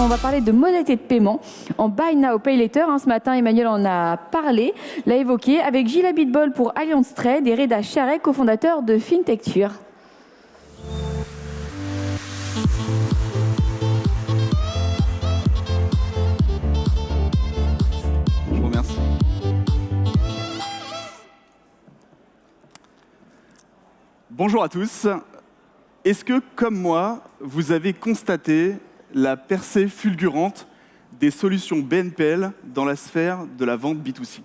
on va parler de modalité de paiement en Buy Now, Pay Later. Ce matin, Emmanuel en a parlé, l'a évoqué, avec Gilles Abitbol pour Allianz Trade et Reda Charek, cofondateur de FinTecture. Je vous remercie. Bonjour à tous. Est-ce que, comme moi, vous avez constaté la percée fulgurante des solutions BNPL dans la sphère de la vente B2C?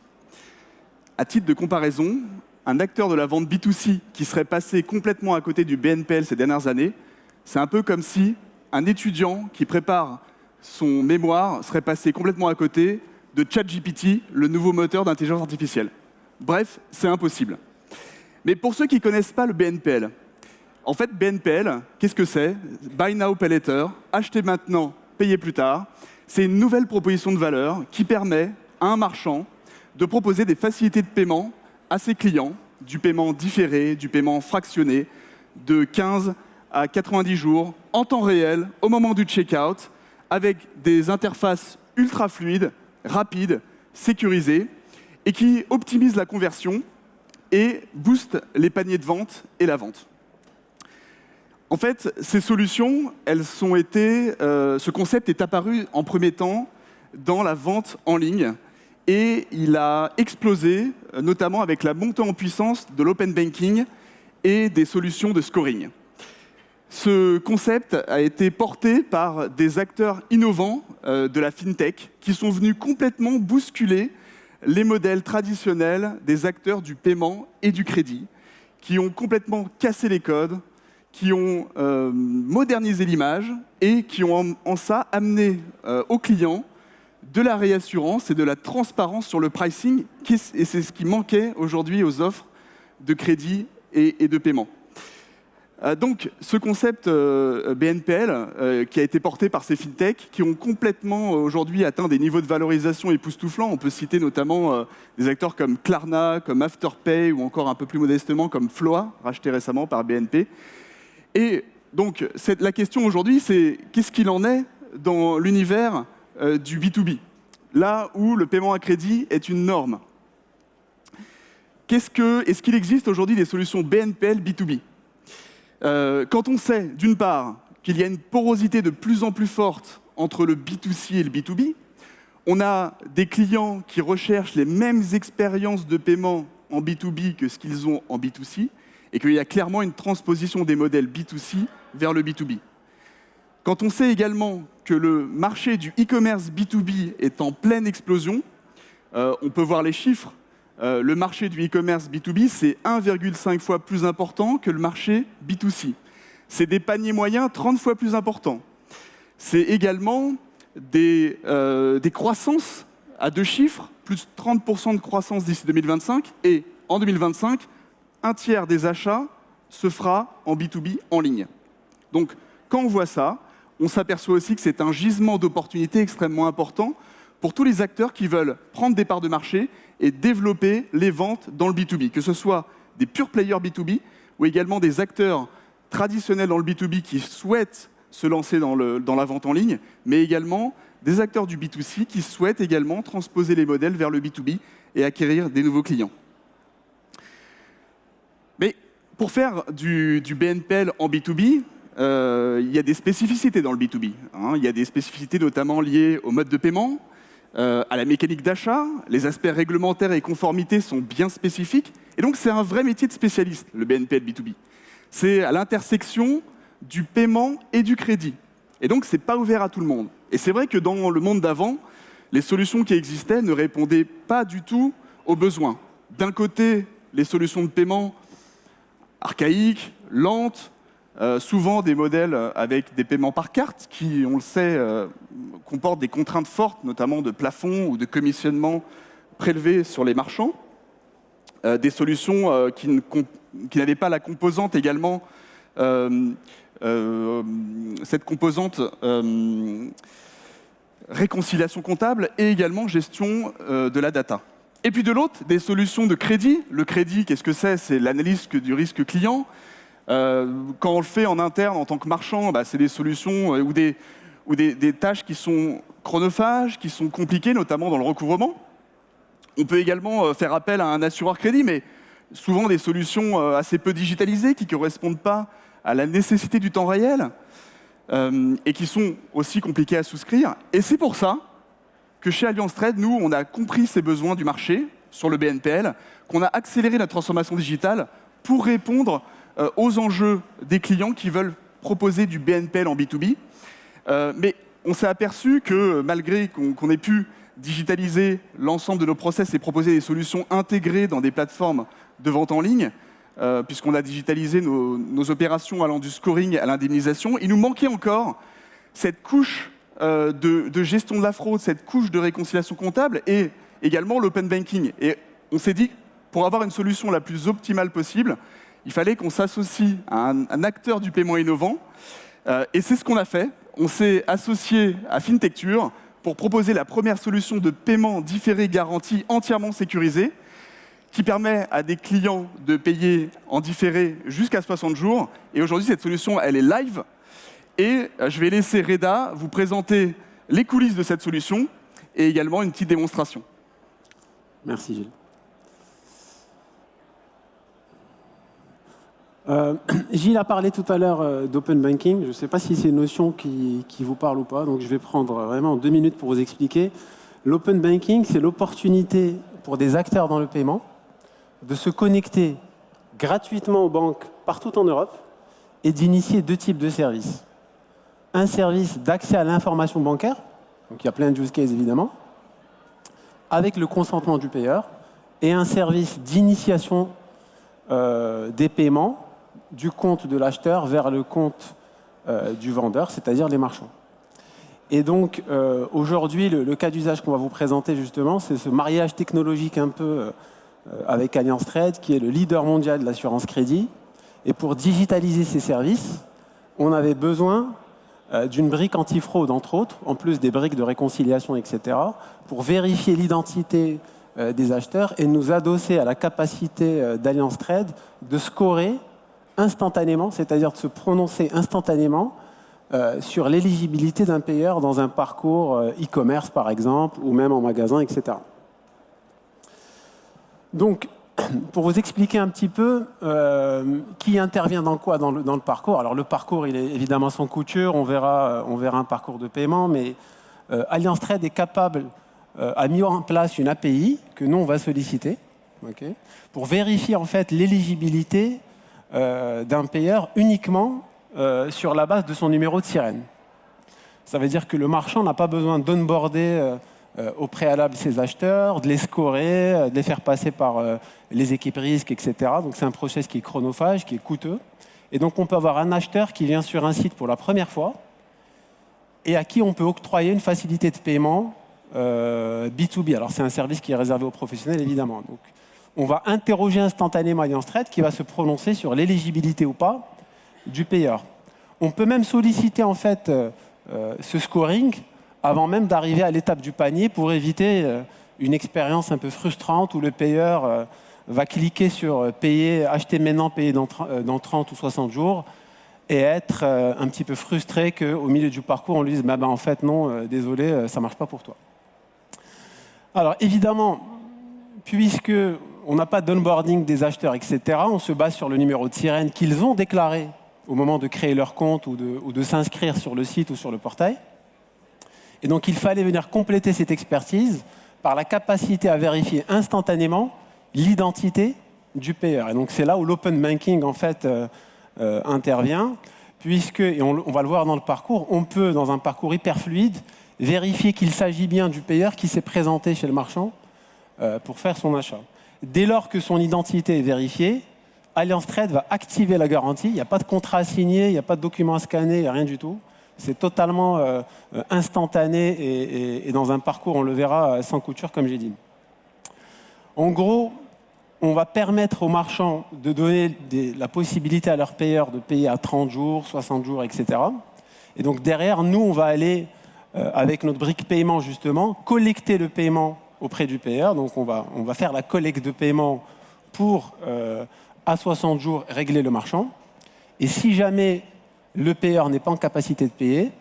À titre de comparaison, un acteur de la vente B2C qui serait passé complètement à côté du BNPL ces dernières années, c'est un peu comme si un étudiant qui prépare son mémoire serait passé complètement à côté de ChatGPT, le nouveau moteur d'intelligence artificielle. Bref, c'est impossible. Mais pour ceux qui ne connaissent pas le BNPL, en fait, BNPL, qu'est-ce que c'est? Buy Now, Pay Later, acheter maintenant, payer plus tard. C'est une nouvelle proposition de valeur qui permet à un marchand de proposer des facilités de paiement à ses clients, du paiement différé, du paiement fractionné, de 15 à 90 jours, en temps réel, au moment du check-out, avec des interfaces ultra fluides, rapides, sécurisées, et qui optimisent la conversion et boostent les paniers de vente et la vente. En fait, ces solutions, ce concept est apparu en premier temps dans la vente en ligne et il a explosé, notamment avec la montée en puissance de l'open banking et des solutions de scoring. Ce concept a été porté par des acteurs innovants de la fintech qui sont venus complètement bousculer les modèles traditionnels des acteurs du paiement et du crédit, qui ont complètement cassé les codes, qui ont modernisé l'image et qui ont en ça amené aux clients de la réassurance et de la transparence sur le pricing, et c'est ce qui manquait aujourd'hui aux offres de crédit et de paiement. Donc ce concept BNPL qui a été porté par ces fintechs qui ont complètement aujourd'hui atteint des niveaux de valorisation époustouflants. On peut citer notamment des acteurs comme Klarna, comme Afterpay ou encore un peu plus modestement comme Floa, racheté récemment par BNP. Et donc, la question aujourd'hui, c'est qu'est-ce qu'il en est dans l'univers du B2B, là où le paiement à crédit est une norme. Est-ce qu'il existe aujourd'hui des solutions BNPL B2B? Quand on sait, d'une part, qu'il y a une porosité de plus en plus forte entre le B2C et le B2B, on a des clients qui recherchent les mêmes expériences de paiement en B2B que ce qu'ils ont en B2C, et qu'il y a clairement une transposition des modèles B2C vers le B2B. Quand on sait également que le marché du e-commerce B2B est en pleine explosion, on peut voir les chiffres, le marché du e-commerce B2B, c'est 1,5 fois plus important que le marché B2C. C'est des paniers moyens 30 fois plus importants. C'est également des croissances à 2 chiffres, plus 30% de croissance d'ici 2025, et en 2025, un tiers des achats se fera en B2B en ligne. Donc, quand on voit ça, on s'aperçoit aussi que c'est un gisement d'opportunités extrêmement important pour tous les acteurs qui veulent prendre des parts de marché et développer les ventes dans le B2B, que ce soit des pure players B2B ou également des acteurs traditionnels dans le B2B qui souhaitent se lancer dans la vente en ligne, mais également des acteurs du B2C qui souhaitent également transposer les modèles vers le B2B et acquérir des nouveaux clients. Mais pour faire du BNPL en B2B, il y a des spécificités dans le B2B. Il y a des spécificités notamment liées au mode de paiement, à la mécanique d'achat. Les aspects réglementaires et conformités sont bien spécifiques. Et donc, c'est un vrai métier de spécialiste, le BNPL B2B. C'est à l'intersection du paiement et du crédit. Et donc, ce n'est pas ouvert à tout le monde. Et c'est vrai que dans le monde d'avant, les solutions qui existaient ne répondaient pas du tout aux besoins. D'un côté, les solutions de paiement archaïques, lentes, souvent des modèles avec des paiements par carte qui, on le sait, comportent des contraintes fortes, notamment de plafond ou de commissionnement prélevés sur les marchands. Des solutions qui n'avaient pas la composante également, cette composante réconciliation comptable et également gestion de la data. Et puis de l'autre, des solutions de crédit. Le crédit, qu'est-ce que c'est? C'est l'analyse du risque client. Quand on le fait en interne en tant que marchand, c'est des solutions ou des tâches qui sont chronophages, qui sont compliquées, notamment dans le recouvrement. On peut également faire appel à un assureur crédit, mais souvent des solutions assez peu digitalisées, qui ne correspondent pas à la nécessité du temps réel, et qui sont aussi compliquées à souscrire. Et c'est pour ça que chez Allianz Trade, nous, on a compris ces besoins du marché sur le BNPL, qu'on a accéléré la transformation digitale pour répondre aux enjeux des clients qui veulent proposer du BNPL en B2B. Mais on s'est aperçu que malgré qu'on ait pu digitaliser l'ensemble de nos process et proposer des solutions intégrées dans des plateformes de vente en ligne, puisqu'on a digitalisé nos opérations allant du scoring à l'indemnisation, il nous manquait encore cette couche de gestion de la fraude, cette couche de réconciliation comptable et également l'open banking. Et on s'est dit, pour avoir une solution la plus optimale possible, il fallait qu'on s'associe à un acteur du paiement innovant. Et c'est ce qu'on a fait. On s'est associé à Fintecture pour proposer la première solution de paiement différé garanti entièrement sécurisée, qui permet à des clients de payer en différé jusqu'à 60 jours. Et aujourd'hui, cette solution, elle est live. Et je vais laisser Reda vous présenter les coulisses de cette solution et également une petite démonstration. Merci Gilles. Gilles a parlé tout à l'heure d'open banking. Je ne sais pas si c'est une notion qui vous parle ou pas, donc je vais prendre vraiment 2 minutes pour vous expliquer. L'open banking, c'est l'opportunité pour des acteurs dans le paiement de se connecter gratuitement aux banques partout en Europe et d'initier 2 types de services. Un service d'accès à l'information bancaire, donc il y a plein de use cases évidemment, avec le consentement du payeur, et un service d'initiation des paiements du compte de l'acheteur vers le compte du vendeur, c'est-à-dire les marchands. Et donc aujourd'hui, le cas d'usage qu'on va vous présenter justement, c'est ce mariage technologique un peu avec Allianz Trade, qui est le leader mondial de l'assurance crédit. Et pour digitaliser ces services, on avait besoin d'une brique antifraude, entre autres, en plus des briques de réconciliation, etc., pour vérifier l'identité des acheteurs et nous adosser à la capacité d'Allianz Trade de scorer instantanément, c'est-à-dire de se prononcer instantanément sur l'éligibilité d'un payeur dans un parcours e-commerce, par exemple, ou même en magasin, etc. Donc, pour vous expliquer un petit peu qui intervient dans quoi dans le parcours. Alors, le parcours, il est évidemment sans couture. On verra un parcours de paiement, mais Allianz Trade est capable, a mis en place une API que nous, on va solliciter, okay, pour vérifier en fait l'éligibilité d'un payeur uniquement sur la base de son numéro de sirène. Ça veut dire que le marchand n'a pas besoin d'onboarder au préalable ses acheteurs, de les scorer, de les faire passer par les équipes risques, etc. Donc c'est un process qui est chronophage, qui est coûteux. Et donc on peut avoir un acheteur qui vient sur un site pour la première fois et à qui on peut octroyer une facilité de paiement B2B. Alors c'est un service qui est réservé aux professionnels, évidemment. Donc on va interroger instantanément Allianz Trade qui va se prononcer sur l'éligibilité ou pas du payeur. On peut même solliciter en fait ce scoring avant même d'arriver à l'étape du panier pour éviter une expérience un peu frustrante où le payeur va cliquer sur payer, acheter maintenant, payer dans 30 ou 60 jours et être un petit peu frustré qu'au milieu du parcours, on lui dise bah, en fait non, désolé, ça ne marche pas pour toi. Alors évidemment, puisque on n'a pas d'onboarding des acheteurs, etc., on se base sur le numéro de sirène qu'ils ont déclaré au moment de créer leur compte ou de s'inscrire sur le site ou sur le portail. Et donc, il fallait venir compléter cette expertise par la capacité à vérifier instantanément l'identité du payeur. Et donc, c'est là où l'open banking, en fait, intervient, puisque, et on va le voir dans le parcours, on peut, dans un parcours hyper fluide, vérifier qu'il s'agit bien du payeur qui s'est présenté chez le marchand pour faire son achat. Dès lors que son identité est vérifiée, Allianz Trade va activer la garantie. Il n'y a pas de contrat à signer, il n'y a pas de document à scanner, il n'y a rien du tout. C'est totalement instantané et dans un parcours, on le verra, sans couture, comme j'ai dit. En gros, on va permettre aux marchands de donner la possibilité à leurs payeurs de payer à 30 jours, 60 jours, etc. Et donc derrière, nous, on va aller, avec notre brique paiement, justement, collecter le paiement auprès du payeur. Donc on va faire la collecte de paiement pour, à 60 jours, régler le marchand. Et si jamais le payeur n'est pas en capacité de payer,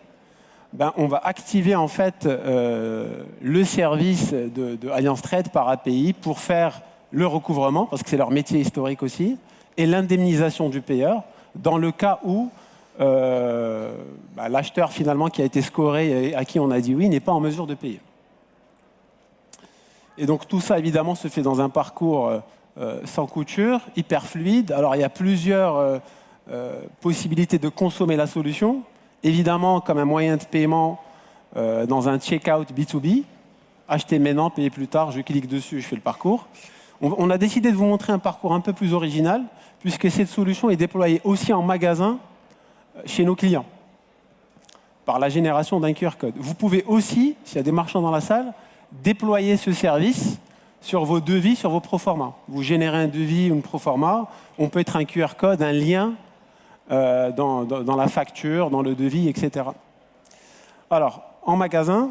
on va activer en fait le service de Allianz Trade par API pour faire le recouvrement, parce que c'est leur métier historique aussi, et l'indemnisation du payeur dans le cas où l'acheteur finalement qui a été scoré et à qui on a dit oui n'est pas en mesure de payer. Et donc tout ça évidemment se fait dans un parcours sans couture, hyper fluide. Alors il y a plusieurs possibilités de consommer la solution. Évidemment, comme un moyen de paiement dans un checkout B2B, acheter maintenant, payer plus tard, je clique dessus, je fais le parcours. On a décidé de vous montrer un parcours un peu plus original, puisque cette solution est déployée aussi en magasin chez nos clients, par la génération d'un QR code. Vous pouvez aussi, s'il y a des marchands dans la salle, déployer ce service sur vos devis, sur vos proformas. Vous générez un devis ou une proforma, on peut être un QR code, un lien dans la facture, dans le devis, etc. Alors, en magasin,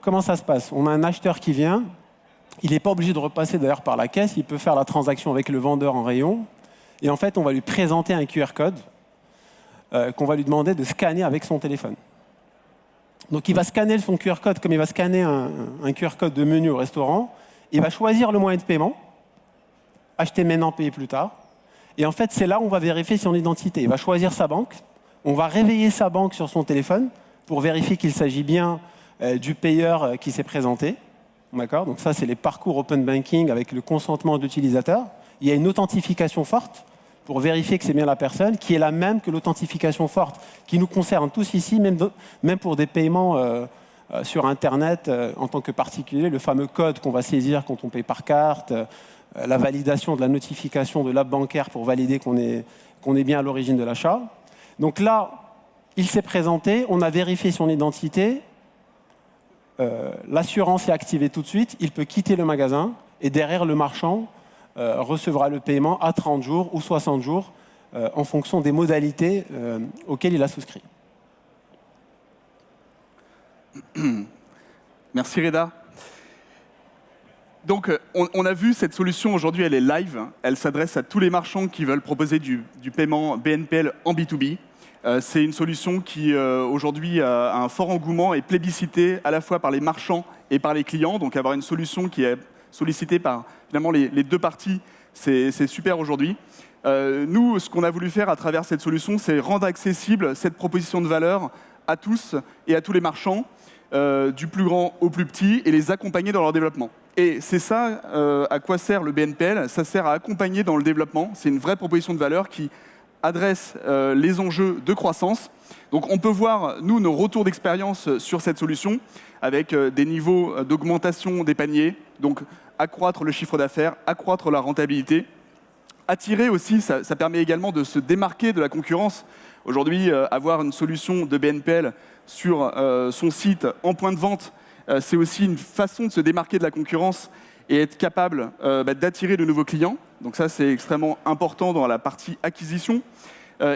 comment ça se passe? On a un acheteur qui vient, il n'est pas obligé de repasser d'ailleurs par la caisse, il peut faire la transaction avec le vendeur en rayon, et en fait, on va lui présenter un QR code qu'on va lui demander de scanner avec son téléphone. Donc, il va scanner son QR code comme il va scanner un QR code de menu au restaurant, il va choisir le moyen de paiement, acheter maintenant, payer plus tard. Et en fait, c'est là où on va vérifier son identité. Il va choisir sa banque. On va réveiller sa banque sur son téléphone pour vérifier qu'il s'agit bien du payeur qui s'est présenté. D'accord ? Donc ça, c'est les parcours Open Banking avec le consentement de l'utilisateur. Il y a une authentification forte pour vérifier que c'est bien la personne, qui est la même que l'authentification forte, qui nous concerne tous ici, même pour des paiements sur Internet en tant que particulier, le fameux code qu'on va saisir quand on paye par carte, la validation de la notification de l'app bancaire pour valider qu'on est bien à l'origine de l'achat. Donc là, il s'est présenté, on a vérifié son identité, l'assurance est activée tout de suite, il peut quitter le magasin et derrière le marchand recevra le paiement à 30 jours ou 60 jours en fonction des modalités auxquelles il a souscrit. Merci Reda. Donc, on a vu, cette solution aujourd'hui, elle est live. Elle s'adresse à tous les marchands qui veulent proposer du paiement BNPL en B2B. C'est une solution qui, aujourd'hui, a un fort engouement et plébiscitée à la fois par les marchands et par les clients. Donc, avoir une solution qui est sollicitée par, finalement, les deux parties, c'est super aujourd'hui. Nous, ce qu'on a voulu faire à travers cette solution, c'est rendre accessible cette proposition de valeur à tous et à tous les marchands, du plus grand au plus petit, et les accompagner dans leur développement. Et c'est ça à quoi sert le BNPL. Ça sert à accompagner dans le développement. C'est une vraie proposition de valeur qui adresse les enjeux de croissance. Donc on peut voir, nous, nos retours d'expérience sur cette solution avec des niveaux d'augmentation des paniers, donc accroître le chiffre d'affaires, accroître la rentabilité. Attirer aussi, ça permet également de se démarquer de la concurrence. Aujourd'hui, avoir une solution de BNPL sur son site en point de vente, c'est aussi une façon de se démarquer de la concurrence et être capable d'attirer de nouveaux clients. Donc ça, c'est extrêmement important dans la partie acquisition.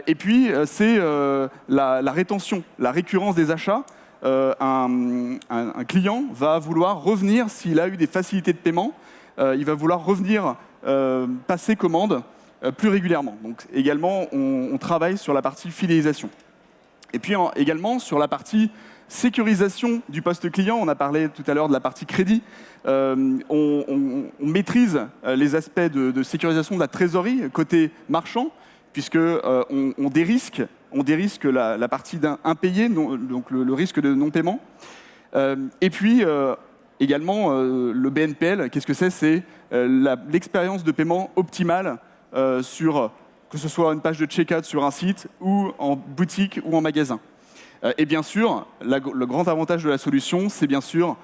Et puis, c'est la rétention, la récurrence des achats. Un client va vouloir revenir, s'il a eu des facilités de paiement, il va vouloir revenir passer commande plus régulièrement. Donc également, on travaille sur la partie fidélisation. Et puis également sur la partie sécurisation du poste client. On a parlé tout à l'heure de la partie crédit. On maîtrise les aspects de sécurisation de la trésorerie côté marchand, puisque on dérisque la partie d'impayé, donc le risque de non-paiement. Et puis également le BNPL, qu'est-ce que c'est? C'est l'expérience de paiement optimale sur que ce soit une page de checkout sur un site ou en boutique ou en magasin. Et bien sûr, le grand avantage de la solution, c'est bien sûr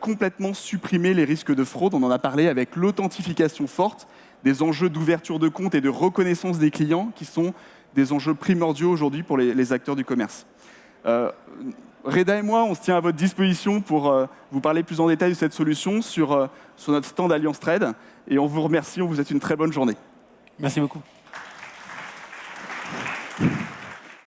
complètement supprimer les risques de fraude. On en a parlé avec l'authentification forte, des enjeux d'ouverture de compte et de reconnaissance des clients qui sont des enjeux primordiaux aujourd'hui pour les acteurs du commerce. Reda et moi, on se tient à votre disposition pour vous parler plus en détail de cette solution sur notre stand Allianz Trade. Et on vous remercie, on vous souhaite une très bonne journée. Merci beaucoup.